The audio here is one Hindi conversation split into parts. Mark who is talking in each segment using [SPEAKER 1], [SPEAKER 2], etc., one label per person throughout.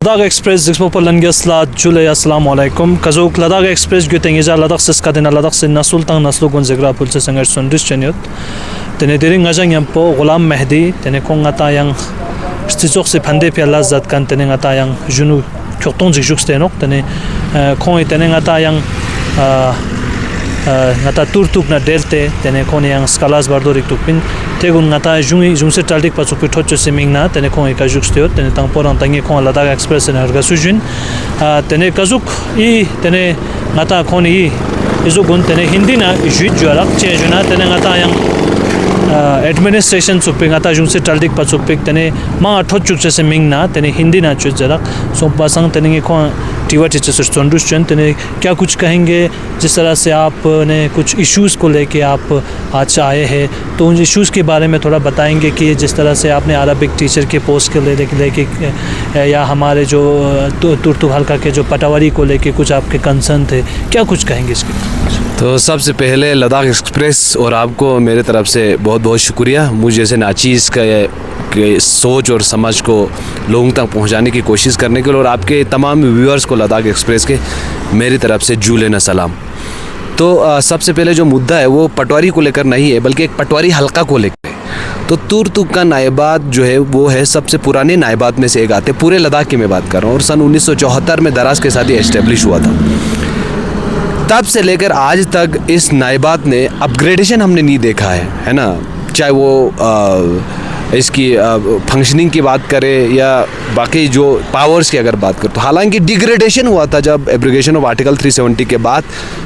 [SPEAKER 1] Ladak Express Dixmo Polangesla Julia Assalamualaikum Kazuk Ladak Express Gütengiza Ladak Siskadina Ladak Sinna Sultan Naslu Gonzegra Pulse Sangar Sondus Chenyot Tene Dering Ngajang Yampo Ghulam Mehdi Tene Kongata Yang Stizok Se Phande Piala Zat Kan Tene Ngata Yang Junu Kyokton Zikjuk Stenok Tene Kong Tene Ngata Yang ngata turtuk na delte tene kone yang skalas bardorik tukpin tegun ngata jungse taldik patsukpi thotcho siming na tene kong ka juksteo tene tangporang tangi kong Ladak Express na harga sujin tene kazuk I tene ngata kone I izugun tene hindi na juit juarak chejuna tene ngata yang administration suping ngata jungse taldik patsukpik tene ma thotchuk se siming na tene hindi na chut jarak so pasang tene kong टीवा टीचर्स स्टूडेंट्स तने क्या कुछ कहेंगे जिस तरह से आपने कुछ इश्यूज़ को लेके आप आज आए हैं तो उन इश्यूज़ के बारे में थोड़ा बताएंगे कि जिस तरह से आपने अरबिक टीचर के पोस्ट के लेके या हमारे जो तुर्तुक हल्का के जो पटावारी को लेके कुछ आपके कंसर्न थे क्या कुछ कहेंगे इसके?
[SPEAKER 2] तो सबसे पहले लद्दाख एक्सप्रेस और आपको मेरे तरफ से बहुत बहुत शुक्रिया मुझे जैसे नाचीज़ के सोच और समझ को लोगों तक पहुंचाने की कोशिश करने के लिए और आपके तमाम व्यूअर्स को लद्दाख एक्सप्रेस के मेरी तरफ से जूलेना सलाम। तो सबसे पहले जो मुद्दा है वो पटवारी को लेकर नहीं है बल्कि एक पटवारी हल्का को लेकर है। तो तुर्तुक का नायबात जो है वो है सबसे पुराने नायबात में से एक आते पूरे लद्दाख की मैं बात कर रहा हूँ और सन 1974 में दराज के साथ ये एस्टेब्लिश हुआ था। तब से लेकर आज तक इस नायबात ने अपग्रेडेशन हमने नहीं देखा है ना, चाहे वो इसकी फंक्शनिंग की बात करें या बाकी जो पावर्स की अगर बात करें तो हालांकि डिग्रेडेशन हुआ था जब एब्रिगेशन ऑफ आर्टिकल 370 के बाद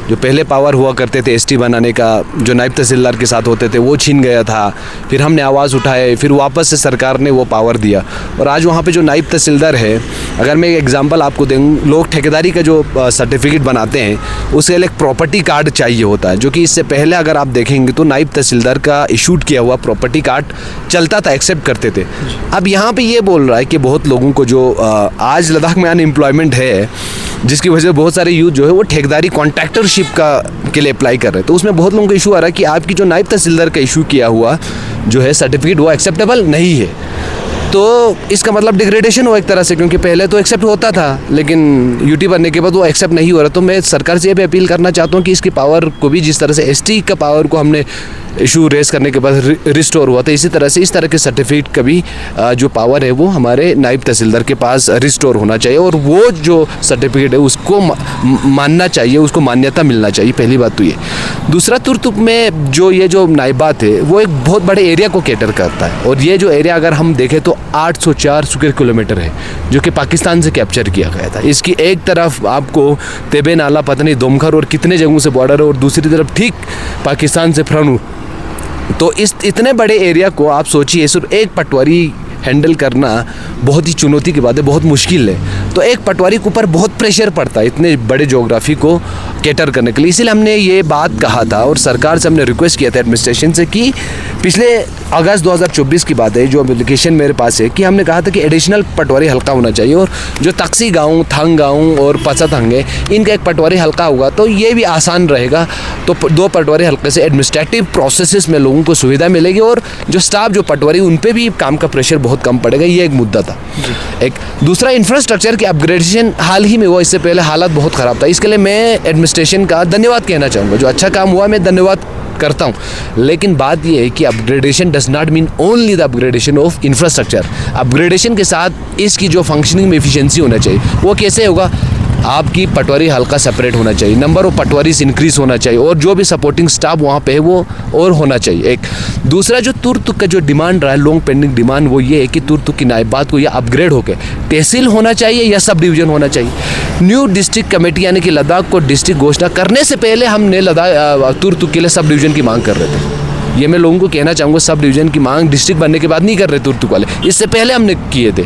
[SPEAKER 2] जो पहले पावर हुआ करते थे एसटी बनाने का जो नायब तहसीलदार के साथ होते थे वो छीन गया था, फिर हमने आवाज़ उठाए, फिर वापस से सरकार ने वो पावर दिया और आज वहाँ पे जो नायब तहसीलदार है, अगर मैं एक एग्जांपल आपको दूँ, लोग ठेकेदारी का जो सर्टिफिकेट बनाते हैं उसके लिए एक प्रॉपर्टी कार्ड चाहिए होता है जो कि इससे पहले अगर आप देखेंगे तो नायब तहसीलदार का इशूड किया हुआ प्रॉपर्टी कार्ड चलता था, एक्सेप्ट करते थे। अब यहाँ पे ये बोल रहा है कि बहुत लोगों को जो आज लद्दाख में अनएम्प्लॉयमेंट है जिसकी वजह से बहुत सारे यूथ जो है वो ठेकेदारी कॉन्ट्रैक्टरशिप के लिए अप्लाई कर रहे हैं, तो उसमें बहुत लोगों का इशू आ रहा है कि आपकी जो नायब तहसीलदार का इशू किया हुआ जो है सर्टिफिकेट वो एक्सेप्टेबल नहीं है। तो इसका मतलब डिग्रेडेशन हुआ एक तरह से, क्योंकि पहले तो एक्सेप्ट होता था लेकिन यूटी बनने के बाद वो एक्सेप्ट नहीं हो रहा। तो मैं सरकार से ये भी अपील करना चाहता हूँ कि इसकी पावर को भी जिस तरह से एसटी का पावर को हमने इशू रेस करने के बाद रिस्टोर हुआ था इसी तरह से इस तरह के सर्टिफिकेट का भी जो पावर है वो हमारे नायब तहसीलदार के पास रिस्टोर होना चाहिए और वो जो सर्टिफिकेट है उसको मानना चाहिए, उसको मान्यता मिलना चाहिए। पहली बात तो ये। दूसरा, तुर्तुक में जो ये जो नायबात है वो एक बहुत बड़े एरिया को कैटर करता है और ये जो एरिया अगर हम देखें तो 804 स्क्वायर किलोमीटर है जो कि पाकिस्तान से कैप्चर किया गया था। इसकी एक तरफ आपको तेबे नाला, पतनी, दोमखर और कितने जगहों से बॉर्डर है और दूसरी तरफ ठीक पाकिस्तान से फ्रनू। तो इस इतने बड़े एरिया को आप सोचिए सिर्फ एक पटवारी हैंडल करना बहुत ही चुनौती की बात है, बहुत मुश्किल है। तो एक पटवारी के ऊपर बहुत प्रेशर पड़ता है इतने बड़े ज्योग्राफी को कैटर करने के लिए। इसीलिए हमने ये बात कहा था और सरकार से हमने रिक्वेस्ट किया था एडमिनिस्ट्रेशन से कि पिछले अगस्त 2024 की बात है जो एप्लीकेशन मेरे पास है कि हमने कहा था कि एडिशनल पटवारी हल्का होना चाहिए और जो तक्सी गाँव, थंग गाँव और पचतंग है इनका एक पटवारी हल्का होगा तो ये भी आसान रहेगा। तो 2 पटवारी हल्के से एडमिनिस्ट्रेटिव प्रोसेसेस में लोगों को सुविधा मिलेगी और जो स्टाफ जो पटवारी उन पर भी काम का प्रेशर बहुत कम पड़ेगा। ये एक मुद्दा था। एक दूसरा, इंफ्रास्ट्रक्चर की अपग्रेडेशन हाल ही में हुआ, इससे पहले हालात बहुत ख़राब था। इसके लिए मैं एडमिनिस्ट्रेशन का धन्यवाद कहना चाहूँगा, जो अच्छा काम हुआ मैं धन्यवाद करता हूँ। लेकिन बात यह है कि upgradation does not mean only the upgradation of infrastructure. Upgradation के साथ इसकी जो फंक्शनिंग में एफिशिएंसी होना चाहिए वो कैसे होगा, आपकी पटवारी हल्का सेपरेट होना चाहिए, नंबर ऑफ पटवारीज इंक्रीज होना चाहिए और जो भी सपोर्टिंग स्टाफ वहाँ पे है वो और होना चाहिए। एक दूसरा, जो तुर्तुक का जो डिमांड रहा है लॉन्ग पेंडिंग डिमांड वो ये है कि तुर्तुक की नायबात को यह अपग्रेड होकर तहसील होना चाहिए या सब डिवीज़न होना चाहिए। न्यू डिस्ट्रिक्ट कमेटी यानी कि लद्दाख को डिस्ट्रिक्ट घोषणा करने से पहले हमने तुर्तुक के लिए सब डिवीज़न की मांग कर रहे थे। ये मैं लोगों को कहना चाहूँगा, सब डिवीज़न की मांग डिस्ट्रिक्ट बनने के बाद नहीं कर रहे तुर्तुक वाले, इससे पहले हमने किए थे।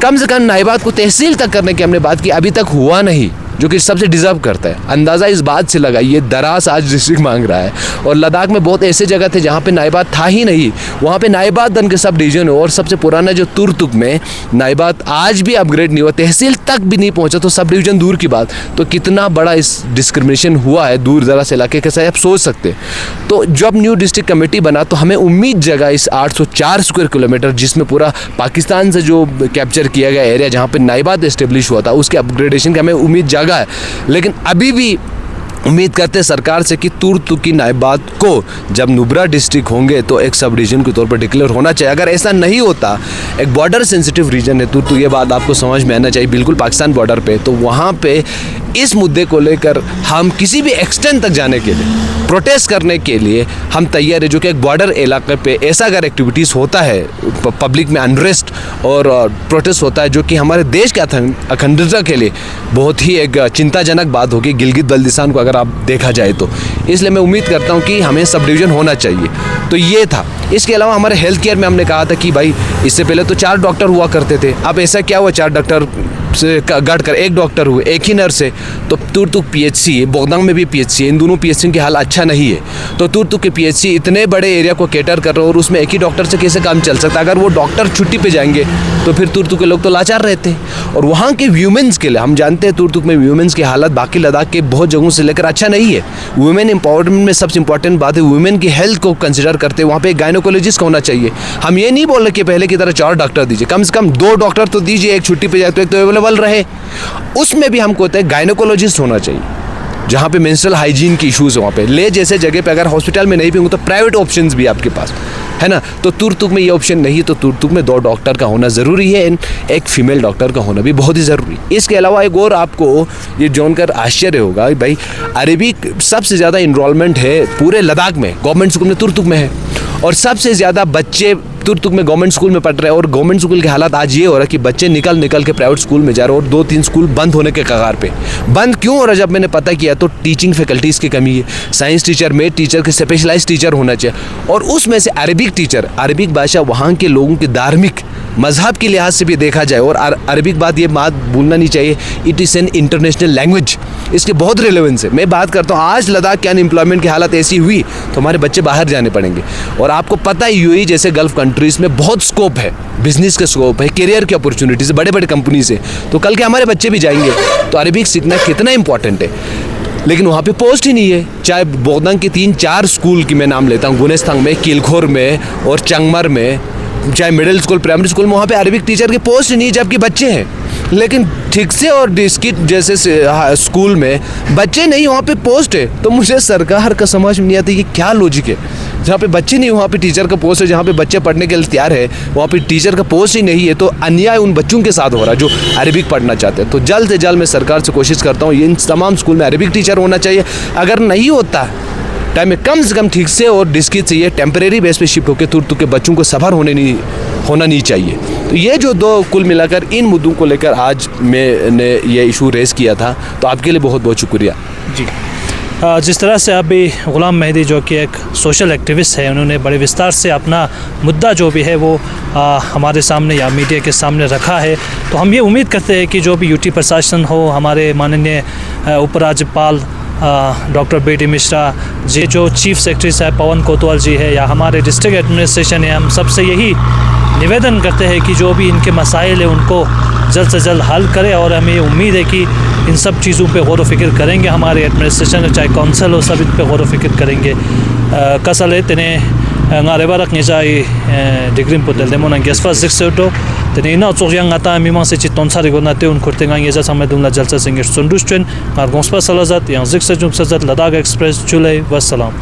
[SPEAKER 2] कम से कम नायबात को तहसील तक करने की हमने बात की, अभी तक हुआ नहीं। जो कि सबसे डिज़र्व करता है। अंदाज़ा इस बात से लगाइए, दरास आज डिस्ट्रिक्ट मांग रहा है और लद्दाख में बहुत ऐसे जगह थे जहाँ पे नायबाद था ही नहीं, वहाँ पे नायबाद बन के सब डिवीजन हो। और सबसे पुराना जो तुर्तुक में नायबाद आज भी अपग्रेड नहीं हुआ, तहसील तक भी नहीं पहुँचा, तो सब डिवीज़न दूर की बात। तो कितना बड़ा इस डिस्क्रिमिनेशन हुआ है दूर दराज इलाके के, साथ आप सोच सकते हैं। तो जब न्यू डिस्ट्रिक्ट कमेटी बना तो हमें उम्मीद जगा इस 804 स्क्वायर किलोमीटर, जिसमें पूरा पाकिस्तान से जो कैप्चर किया गया एरिया जहाँ पे नायबाद एस्टेब्लिश हुआ था, उसके अपग्रेडेशन की हमें उम्मीद जागा है। लेकिन अभी भी उम्मीद करते हैं सरकार से कि तुर्तुकी नायबाद को जब नुब्रा डिस्ट्रिक्ट होंगे तो एक सब रीजन के तौर पर डिक्लेयर होना चाहिए। अगर ऐसा नहीं होता, एक बॉर्डर सेंसिटिव रीजन है तुर्तुक, ये बात आपको समझ में आना चाहिए, बिल्कुल पाकिस्तान बॉर्डर पे, तो वहाँ पे इस मुद्दे को लेकर हम किसी भी एक्सटेंट तक जाने के लिए, प्रोटेस्ट करने के लिए हम तैयार है। जो कि एक बॉर्डर इलाके पे ऐसा अगर एक्टिविटीज़ होता है, पब्लिक में अनरेस्ट और प्रोटेस्ट होता है, जो कि हमारे देश के अखंडता के लिए बहुत ही एक चिंताजनक बात होगी गिलगित बल्दिस्तान को अगर आप देखा जाए तो। इसलिए मैं उम्मीद करता हूँ कि हमें सब डिवीज़न होना चाहिए। तो ये था। इसके अलावा हमारे हेल्थ केयर में हमने कहा था कि भाई इससे पहले तो 4 डॉक्टर हुआ करते थे, अब ऐसा क्या हुआ 4 डॉक्टर से घट कर 1 डॉक्टर हुए, 1 ही नर्स है। तो तुर्तुक PHC है, बोगदांग में भी PHC है, इन दोनों PHC की हाल अच्छा नहीं है। तो तुर्तुक के PHC इतने बड़े एरिया को कैटर कर रहे हैं और उसमें एक ही डॉक्टर से कैसे काम चल सकता है। अगर वो डॉक्टर छुट्टी पे जाएंगे तो फिर तुर्तुक के लोग तो लाचार रहते हैं। और वहाँ के व्यूमेंस के लिए हम जानते हैं तुर्तुक में व्यूमेंस की हालत बाकी लद्दाख के बहुत जगहों से लेकर अच्छा नहीं है। वुमेन एम्पावरमेंट में सबसे इंपॉर्टेंट बात है वुमेन की हेल्थ को कंसिडर करते हैं वहाँ पे एक गायनोकोलॉजिस्ट होना चाहिए। हम ये नहीं बोल रहे कि पहले की तरह 4 डॉक्टर दीजिए, कम से कम 2 डॉक्टर तो दीजिए, एक छुट्टी पे जाए तो एक तो अवेलेबल रहे। उसमें भी हमको होता है गायनोकोलॉजिस्ट होना चाहिए, जहाँ पे मेंस्ट्रुअल हाइजीन की इश्यूज़ वहाँ पे ले जैसे जगह पे अगर हॉस्पिटल में नहीं भी होंगे तो प्राइवेट ऑप्शंस भी आपके पास है ना। तो तुर्तुक में ये ऑप्शन नहीं है, तो तुर्तुक में 2 डॉक्टर का होना ज़रूरी है, एक फीमेल डॉक्टर का होना भी बहुत ही ज़रूरी है। इसके अलावा एक और आपको ये जानकर आश्चर्य होगा भाई, अरबिक सबसे ज़्यादा इनरोलमेंट है पूरे लद्दाख में, गवर्नमेंट स्कूल में तुर्तुक में है। और सबसे ज़्यादा बच्चे तुर्तुक में गवर्नमेंट स्कूल में पढ़ रहे हैं। और गवर्नमेंट स्कूल के हालात आज ये हो रहा है कि बच्चे निकल के प्राइवेट स्कूल में जा रहे हैं और 2-3 स्कूल बंद होने के कगार पे। बंद क्यों हो रहा है जब मैंने पता किया तो टीचिंग फैकल्टीज़ की कमी है, साइंस टीचर, मैथ टीचर के स्पेशलाइज्ड टीचर होना चाहिए। और उसमें से अरबिक टीचर, अरबिक भाषा वहाँ के लोगों की धार्मिक मजहब के लिहाज से भी देखा जाए, और अरबिक बात ये बात भूलना नहीं चाहिए, it is an international language, इसके बहुत रिलेवेंस है। मैं बात करता हूँ आज लद्दाख के अनएम्प्लॉयमेंट की हालत ऐसी हुई तो हमारे बच्चे बाहर जाने पड़ेंगे। और आपको पता है UAE जैसे गल्फ कंट्रीज़ में बहुत स्कोप है, बिजनेस का स्कोप है, करियर की अपॉर्चुनिटीज़ बड़े बड़े कंपनी से, तो कल के हमारे बच्चे भी जाएंगे। तो अरबिक सीखना कितना इंपॉर्टेंट है, लेकिन वहाँ पे पोस्ट ही नहीं है। चाहे बोगदांग के 3-4 स्कूल की मैं नाम लेता हूँ, गुनेस्तांग में, किलखोर में और चंगमर में, चाहे मिडिल स्कूल, प्राइमरी स्कूल में, वहाँ पे अरबिक टीचर के पोस्ट नहीं है जबकि बच्चे हैं। लेकिन ठीक से और डिस्किट जैसे स्कूल में बच्चे नहीं, वहाँ पे पोस्ट है। तो मुझे सरकार का समझ में नहीं आता ये क्या लॉजिक है, जहाँ पे बच्चे नहीं वहाँ पे टीचर का पोस्ट है, जहाँ पे बच्चे पढ़ने के लिए तैयार है वहाँ पे टीचर का पोस्ट ही नहीं है। तो अन्याय उन बच्चों के साथ हो रहा है जो अरबिक पढ़ना चाहते हैं। तो जल्द से जल्द मैं सरकार से कोशिश करता हूँ इन तमाम स्कूल में अरबिक टीचर होना चाहिए। अगर नहीं होता टाइम में कम से कम ठीक से और डिस्किट से ये टेम्परेरी बेस पे शिफ्ट होकर तुर्तुक के बच्चों को सफ़र होना नहीं चाहिए। तो ये जो 2 कुल मिलाकर इन मुद्दों को लेकर आज मैंने ये इशू रेस किया था, तो आपके लिए बहुत बहुत शुक्रिया
[SPEAKER 1] जी। जिस तरह से अभी ग़ुलाम मेहदी जो कि एक सोशल एक्टिविस्ट है, उन्होंने बड़े विस्तार से अपना मुद्दा जो भी है वो हमारे सामने या मीडिया के सामने रखा है। तो हम ये उम्मीद करते हैं कि जो भी UT प्रशासन हो, हमारे माननीय उपराज्यपाल डॉक्टर BD मिश्रा जी, जो चीफ सेक्रेटरी साहब पवन कोतवाल जी है, या हमारे डिस्ट्रिक्ट एडमिनिस्ट्रेशन है, हम सबसे यही निवेदन करते हैं कि जो भी इनके मसाइल है उनको जल्द से जल्द हल करें। और हमें ये उम्मीद है कि इन सब चीज़ों पे गौर व फिक्र करेंगे हमारे एडमिनिस्ट्रेशन, चाहे काउंसिल हो, सब इन पे गौर व फिक्र करेंगे। कसले तेने ngarebarak ngejai digrim putel demona gesfa zikseto tene ina tsogyang ata mimang se chiton sari gona te un kurtenga ngeza samedumla jalsa singir sondustren ngar gonspa salazat yang zikse jungsazat Ladakh Express Chulei wassalam।